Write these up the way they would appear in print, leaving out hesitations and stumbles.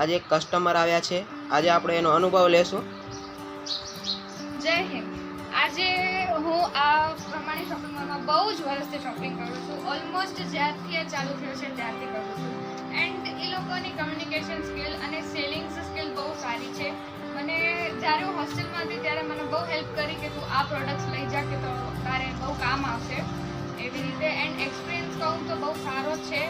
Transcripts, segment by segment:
આજે એક કસ્ટમર આવ્યા છે, આજે આપણે એનો અનુભવ લેશું. જય હિન્દ. આજે હું આ પ્રમાણે શોપિંગ મોલમાં બહુ જ વર્ષથી શોપિંગ કરું છું. ઓલમોસ્ટ જ્યારથી આ ચાલુ થયો છે ત્યારથી કરું છું. એન્ડ એ લોકોની કમ્યુનિકેશન સ્કિલ અને સેલિંગ્સ સ્કિલ બહુ સારી છે. મને જ્યારે હું હોસ્ટેલમાં હતી ત્યારે મને બહુ હેલ્પ કરી કે તું આ પ્રોડક્ટ્સ લઈ જા કે તો તારે બહુ કામ આવશે એવી રીતે. એન્ડ એક્સપિરિયન્સ કહું તો બહુ સારો છે.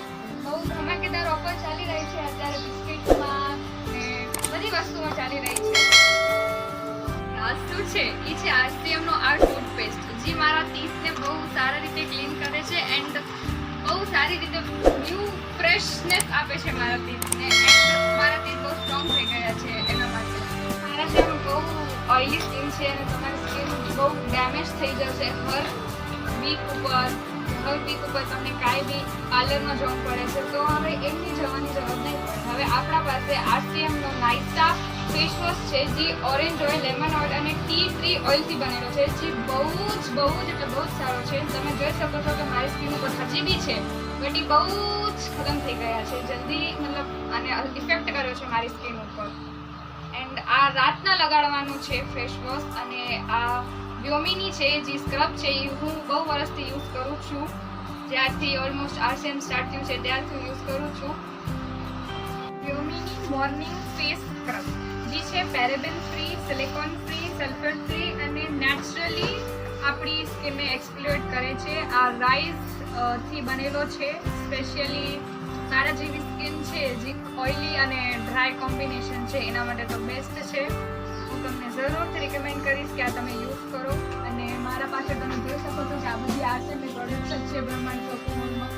બહુ ધમાકેદાર ઓફર ચાલી રહી છે અત્યારે બિસ્કિટમાં ને બધી વસ્તુમાં ચાલી રહી છે. વસ્તુ છે એ છે આરસીએમનો આ ટૂથપેસ્ટ, જે મારા ટીથને બહુ સારી રીતે ક્લીન કરે છે એન્ડ બહુ સારી રીતે ન્યૂ ફ્રેશનેસ આપે છે મારા ટીથને. એન્ડ મારા ટીથ બહુ સ્ટ્રોંગ થઈ ગયા છે એના માટે. મારા જેમ બહુ ઓઇલી સ્કિન છે અને તમારી સ્કિન બહુ ડેમેજ થઈ જશે હર વીક ઉપર તમને કાંઈ બી પાર્લરમાં જવું પડે છે, તો હવે એમની જવાની જરૂર નહીં પડે. હવે આપણા પાસે આરસીએમનો નાઇસા ફેસ વોશ છે, જે ઓરેન્જ ઓઇલ, લેમન ઓઇલ અને ટી ટ્રી ઓઇલથી બનેલો છે, જે બહુ જ સારો છે. તમે જોઈ શકો છો કે મારી સ્કિન ઉપર હજી બી છે, બટ એ બહુ જ ખતમ થઈ ગયા છે જલ્દી, મતલબ આને ઇફેક્ટ કર્યો છે મારી સ્કિન ઉપર. એન્ડ આ રાતના લગાડવાનું છે ફેસ વોશ. અને આ વ્યોમિની છે જે સ્ક્રબ છે, એ હું બહુ વર્ષથી યુઝ કરું છું. જ્યારથી ઓલમોસ્ટ આરસીએમ સ્ટાર્ટ થયું છે ત્યારથી હું યુઝ કરું છું. વ્યોમિની મોર્નિંગ ફેસ સ્ક્રબ, જે છે paraben free, silicone free, sulphur free અને નેચરલી આપણી સ્કિનને એક્સફોલિએટ કરે છે. આ રાઈસ થી બનેલો છે, સ્પેશિયલી મારા જેવી સ્કિન છે જે ઓઇલી અને ડ્રાય કોમ્બિનેશન છે એના માટે તો બેસ્ટ છે. હું તમને જરૂરથી રિકમેન્ડ કરીશ કે આ તમે યુઝ કરો. અને મારા પાસે તમે જોઈ શકો છો કે આ બધી આરસીએમની પ્રોડક્ટ્સ જ છે બ્રહ્માંડ શોપિંગ મોલમાં.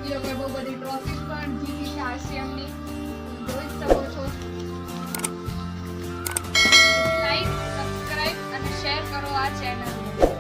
એ લોકોએ બહુ બધી ટ્રોફીઝ પણ જીતી છે આરસીએમની, જોઈ જ શકો છો. લાઈક, સબસ્ક્રાઈબ અને શેર કરો આ ચેનલને.